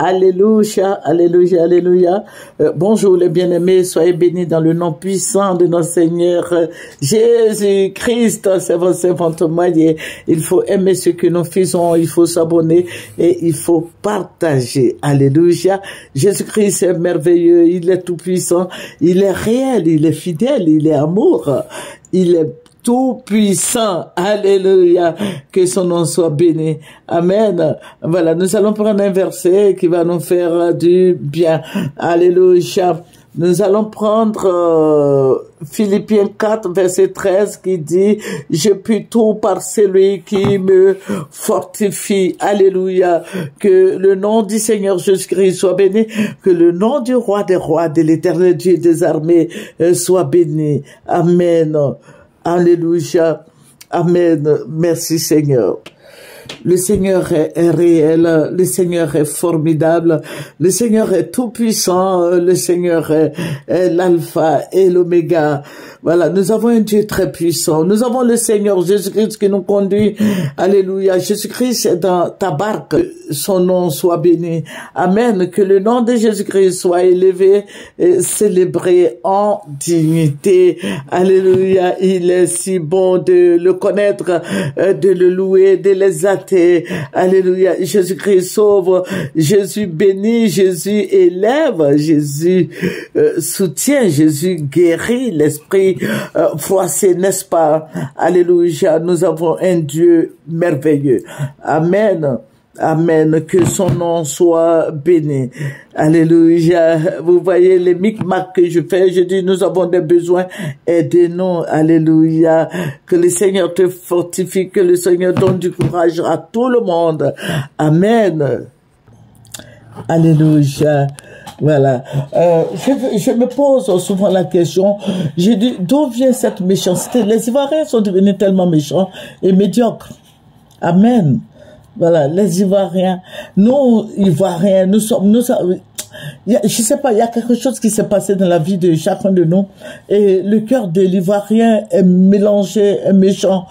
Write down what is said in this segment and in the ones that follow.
Alléluia, alléluia, alléluia. Bonjour les bien-aimés, soyez bénis dans le nom puissant de notre Seigneur Jésus-Christ. C'est votre témoigner. Il faut aimer ce que nous faisons, il faut s'abonner et il faut partager. Alléluia. Jésus-Christ est merveilleux, il est tout puissant, il est réel, il est fidèle, il est amour, il est tout puissant. Alléluia. Que son nom soit béni. Amen. Voilà, nous allons prendre un verset qui va nous faire du bien. Alléluia. Nous allons prendre Philippiens 4, verset 13 qui dit « Je puis tout par celui qui me fortifie. » Alléluia. Que le nom du Seigneur Jésus-Christ soit béni. Que le nom du roi des rois, de l'éternel Dieu des armées soit béni. Amen. Alléluia. Amen. Merci Seigneur. Le Seigneur est réel, le Seigneur est formidable, le Seigneur est tout puissant, le Seigneur est l'alpha et l'oméga. Voilà, nous avons un Dieu très puissant. Nous avons le Seigneur Jésus-Christ qui nous conduit. Alléluia. Jésus-Christ est dans ta barque. Son nom soit béni. Amen. Que le nom de Jésus-Christ soit élevé et célébré en dignité. Alléluia. Il est si bon de le connaître, de le louer, de l'exalter. Alléluia. Jésus-Christ sauve. Jésus bénit. Jésus élève. Jésus soutient. Jésus guérit l'esprit froissé, n'est-ce pas? Alléluia. Nous avons un Dieu merveilleux. Amen. Amen. Que son nom soit béni. Alléluia. Vous voyez les micmacs que je fais. Je dis, nous avons des besoins. Aidez-nous. Alléluia. Que le Seigneur te fortifie. Que le Seigneur donne du courage à tout le monde. Amen. Alléluia. Voilà. Je me pose souvent la question, je dis, d'où vient cette méchanceté? Les Ivoiriens sont devenus tellement méchants et médiocres. Amen. Voilà, les Ivoiriens, nous, Ivoiriens, nous sommes, je sais pas, il y a quelque chose qui s'est passé dans la vie de chacun de nous et le cœur de l'Ivoirien est mélangé, est méchant.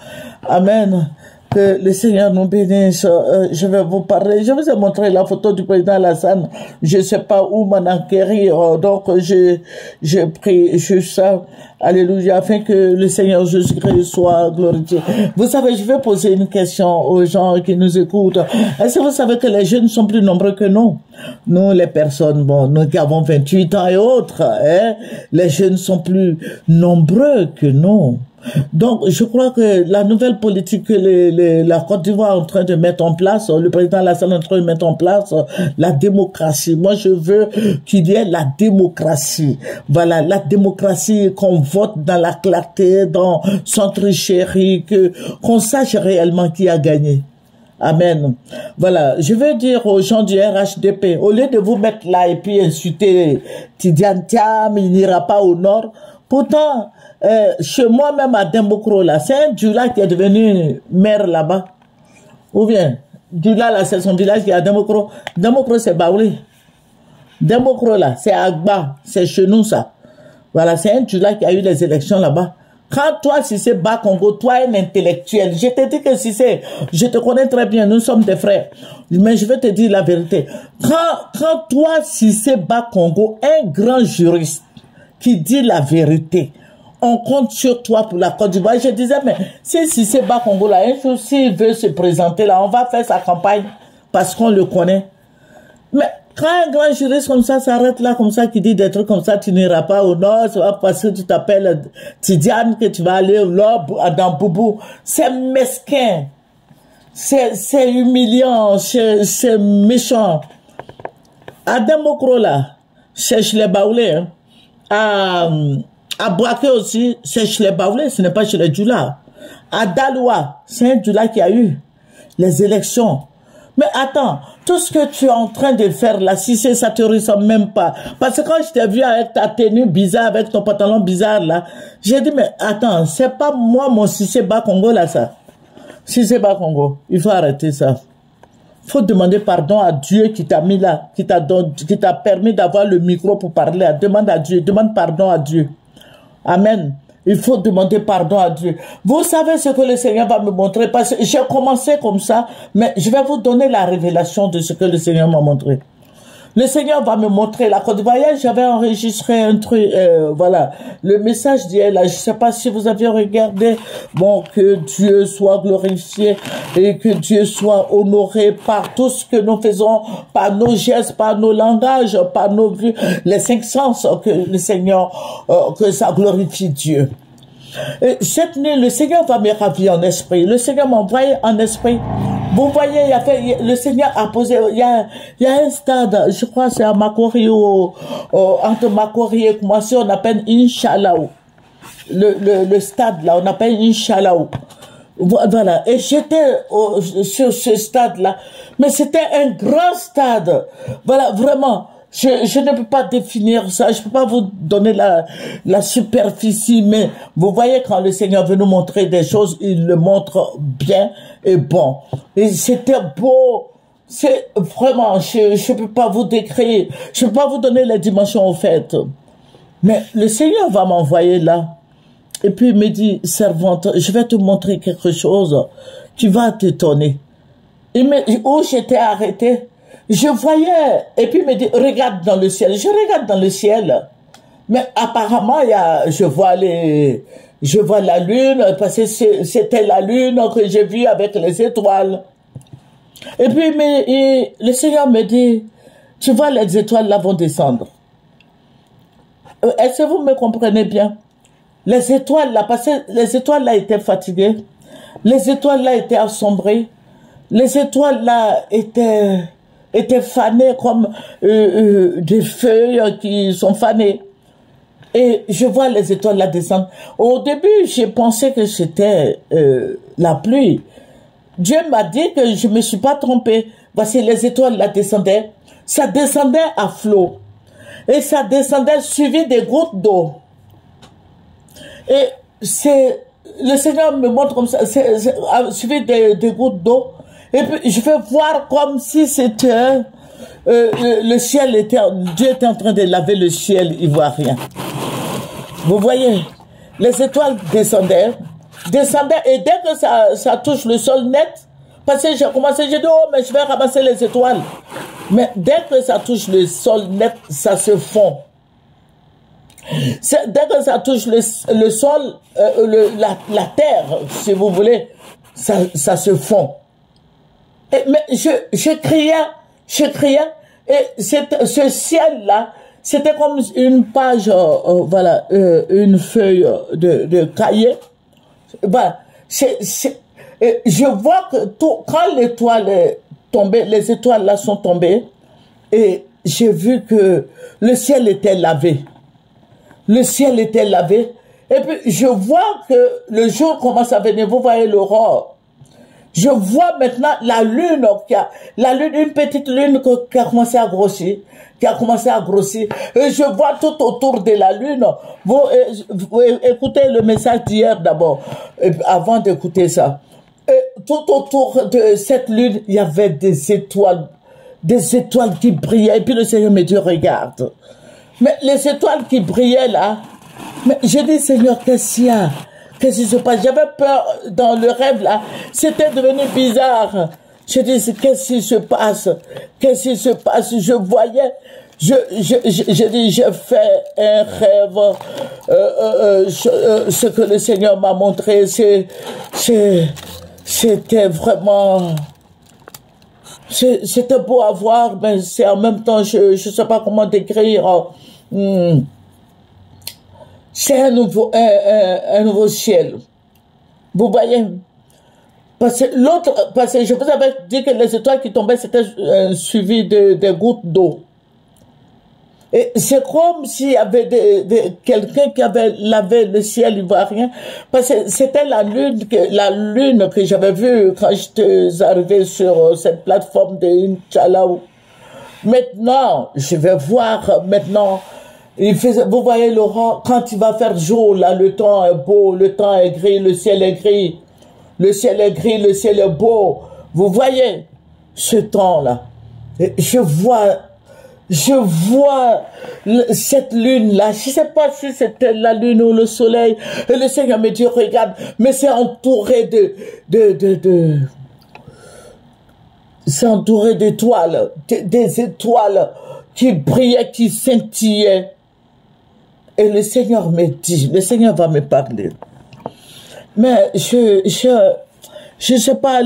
Amen. Que le Seigneur nous bénisse. Je vais vous parler. Je vous ai montré la photo du président Alassane. Je sais pas où m'en enquérir. Donc, je prie juste ça. Alléluia. Afin que le Seigneur Jésus-Christ soit glorifié. Vous savez, je vais poser une question aux gens qui nous écoutent. Est-ce que vous savez que les jeunes sont plus nombreux que nous? Nous, les personnes, bon, nous qui avons 28 ans et autres, hein, les jeunes sont plus nombreux que nous. Donc, je crois que la nouvelle politique que la Côte d'Ivoire est en train de mettre en place, le président Alassane est en train de mettre en place, la démocratie. Moi, je veux qu'il y ait la démocratie. Voilà, la démocratie, qu'on vote dans la clarté, sans tricherie, qu'on sache réellement qui a gagné. Amen. Voilà, je veux dire aux gens du RHDP, au lieu de vous mettre là et puis insulter Tidiane Thiam, il n'ira pas au nord. Pourtant, chez moi-même à Dembokro, là, c'est un Djoula qui est devenu maire là-bas. Ou bien, Djoula, là, c'est son village qui est à Dembokro. Dembokro, c'est Baouli. Dembokro, là, c'est Agba, c'est chez nous, ça. Voilà, c'est un Djoula qui a eu les élections là-bas. Quand toi, si c'est Bas Congo, toi, un intellectuel, je te dis que si c'est, je te connais très bien, nous sommes des frères. Mais je vais te dire la vérité. Quand toi, si c'est Bas Congo, un grand juriste qui dit la vérité, on compte sur toi pour la Côte d'Ivoire. Je disais, mais si c'est Bas Congo là, un jour, s'il veut se présenter là, on va faire sa campagne parce qu'on le connaît. Mais quand un grand juriste comme ça s'arrête là, comme ça, qui dit des trucs comme ça, tu n'iras pas au nord, c'est pas parce que tu t'appelles Tidiane que tu vas aller là, dans Boubou. C'est mesquin. C'est humiliant, c'est méchant. À Dembokro là, c'est chez les Baoulés, hein. À Boaké aussi, c'est chez les Baoulés, ce n'est pas chez les Djoula. À Daloa, c'est un Djoula qui a eu les élections. Mais attends, tout ce que tu es en train de faire là, si c'est ça te ressemble même pas. Parce que quand je t'ai vu avec ta tenue bizarre, avec ton pantalon bizarre là, j'ai dit, mais attends, c'est pas moi mon Cissé Bas Congo là ça. Cissé Bas Congo, il faut arrêter ça. Faut demander pardon à Dieu qui t'a mis là, qui t'a permis d'avoir le micro pour parler. Demande à Dieu, demande pardon à Dieu. Amen. Il faut demander pardon à Dieu. Vous savez ce que le Seigneur va me montrer, parce que j'ai commencé comme ça, mais je vais vous donner la révélation de ce que le Seigneur m'a montré. Le Seigneur va me montrer la Côte d'Ivoire. J'avais enregistré un truc, voilà, le message d'hier là. Je sais pas si vous avez regardé. Bon, que Dieu soit glorifié et que Dieu soit honoré par tout ce que nous faisons, par nos gestes, par nos langages, par nos vues, les 5 sens, que le Seigneur, que ça glorifie Dieu. Et cette nuit, le Seigneur va me ravir en esprit. Le Seigneur m'a envoyé en esprit. Vous voyez, le Seigneur a posé, il y a un stade, je crois c'est à Makori, entre Makori et Koumassi, on appelle Inch'Allah. Le stade là, on appelle Inch'Allah. Voilà, et j'étais sur ce stade-là, mais c'était un grand stade. Voilà, vraiment. Je ne peux pas définir ça, je peux pas vous donner la superficie, mais vous voyez quand le Seigneur veut nous montrer des choses, il le montre bien et bon. Et c'était beau, c'est vraiment, je peux pas vous décrire, je peux pas vous donner les dimensions au fait. Mais le Seigneur va m'envoyer là. Et puis il me dit, servante, je vais te montrer quelque chose qui va t'étonner. Où j'étais arrêté, je voyais, et puis il me dit, regarde dans le ciel. Je regarde dans le ciel. Mais apparemment, je vois la lune, parce que c'était la lune que j'ai vue avec les étoiles. Et puis le Seigneur me dit, tu vois, les étoiles là vont descendre. Est-ce que vous me comprenez bien? Les étoiles là, parce que les étoiles là étaient fatiguées. Les étoiles là étaient assombrées. Les étoiles là étaient fanées comme des feuilles qui sont fanées. Et je vois les étoiles là descendre. Au début, j'ai pensé que c'était la pluie. Dieu m'a dit que je me suis pas trompée. Voici, les étoiles là descendaient. Ça descendait à flot. Et ça descendait suivi des gouttes d'eau. Et le Seigneur me montre comme ça, suivi des gouttes d'eau. Et puis, je vais voir comme si c'était, le ciel Dieu était en train de laver le ciel ivoirien. Vous voyez, les étoiles descendaient, et dès que ça touche le sol net, parce que j'ai commencé, j'ai dit, oh, mais je vais ramasser les étoiles. Mais dès que ça touche le sol net, ça se fond. Dès que ça touche le sol, la terre, si vous voulez, ça se fond. Mais je criais, et ce ciel-là, c'était comme une page, voilà, une feuille de cahier. Voilà, je vois que quand l'étoile est tombée, les étoiles là sont tombées, et j'ai vu que le ciel était lavé. Le ciel était lavé. Et puis, je vois que le jour commence à venir. Vous voyez l'aurore. Je vois maintenant la lune, une petite lune qui a commencé à grossir. Et je vois tout autour de la lune. Vous écoutez le message d'hier d'abord, avant d'écouter ça. Et tout autour de cette lune, il y avait des étoiles qui brillaient. Et puis le Seigneur me dit, regarde. Mais les étoiles qui brillaient là, mais j'ai dit, Seigneur, qu'est-ce qu'il y a? Qu'est-ce qui se passe? J'avais peur dans le rêve là, c'était devenu bizarre. J'ai dit, qu'est-ce qui se passe? Qu'est-ce qui se passe? Je voyais, j'ai dit, j'ai fait un rêve, ce que le Seigneur m'a montré, c'était vraiment... C'était beau à voir, mais c'est en même temps, je sais pas comment décrire. C'est un nouveau ciel. Vous voyez? Parce que je vous avais dit que les étoiles qui tombaient, c'était suivi de gouttes d'eau. Et c'est comme s'il y avait quelqu'un qui avait lavé le ciel ivoirien, parce que c'était la lune que j'avais vue quand j'étais arrivé sur cette plateforme de Inch'Allah. Maintenant, je vais voir maintenant, vous voyez l'aurore, quand il va faire jour, là, le temps est beau, le temps est gris, le ciel est gris, le ciel est gris, le ciel est beau. Vous voyez ce temps-là. Je vois cette lune-là, je ne sais pas si c'était la lune ou le soleil, et le Seigneur me dit, regarde, mais c'est entouré c'est entouré d'étoiles, des étoiles qui brillait, qui scintillait. Et le Seigneur me dit, le Seigneur va me parler. Mais je sais pas,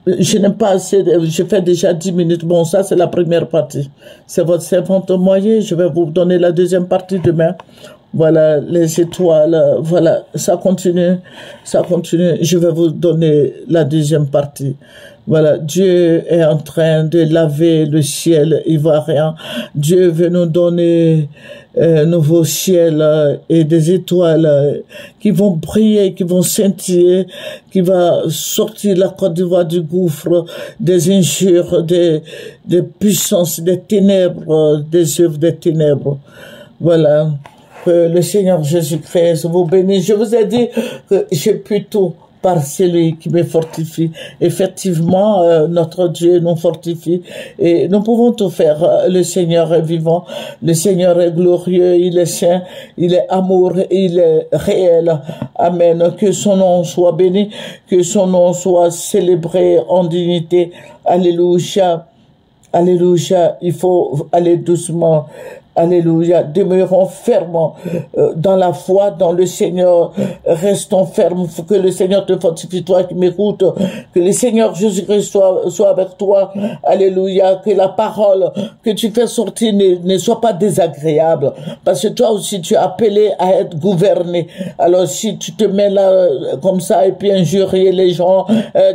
je n'aime pas assez, je fais déjà 10 minutes. Bon, ça c'est la première partie. C'est votre servante moyen, je vais vous donner la deuxième partie demain. Voilà, les étoiles, voilà, ça continue. Je vais vous donner la deuxième partie. Voilà, Dieu est en train de laver le ciel ivoirien. Dieu veut nous donner un nouveau ciel et des étoiles qui vont briller, qui vont scintiller, qui va sortir la Côte d'Ivoire du gouffre, des injures, des puissances, des ténèbres, des œuvres des ténèbres. Voilà. Que le Seigneur Jésus-Christ vous bénisse. Je vous ai dit que j'ai pu tout par celui qui me fortifie. Effectivement, notre Dieu nous fortifie et nous pouvons tout faire. Le Seigneur est vivant, le Seigneur est glorieux, il est saint, il est amour, il est réel. Amen. Que son nom soit béni, que son nom soit célébré en dignité. Alléluia. Alléluia. Il faut aller doucement. Alléluia, demeurons fermes dans la foi, dans le Seigneur, restons fermes, que le Seigneur te fortifie, toi qui m'écoutes, que le Seigneur Jésus-Christ soit avec toi, alléluia, que la parole que tu fais sortir ne soit pas désagréable, parce que toi aussi tu es appelé à être gouverné. Alors si tu te mets là comme ça et puis injurier les gens,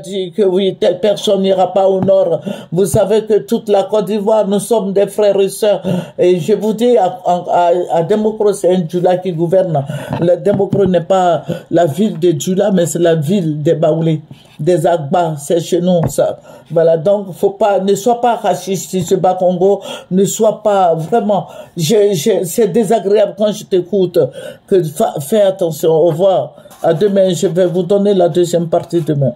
dire que oui, telle personne n'ira pas au nord, vous savez que toute la Côte d'Ivoire, nous sommes des frères et sœurs, et je vous dis à Demokro, c'est un Djoula qui gouverne. Le Demokro n'est pas la ville de Djoula, mais c'est la ville des Baoulés, des Agba, c'est chez nous, ça. Voilà, donc, ne sois pas raciste si ce bas Congo, ne sois pas, vraiment, c'est désagréable quand je t'écoute, fais attention, au revoir. À demain, je vais vous donner la deuxième partie demain.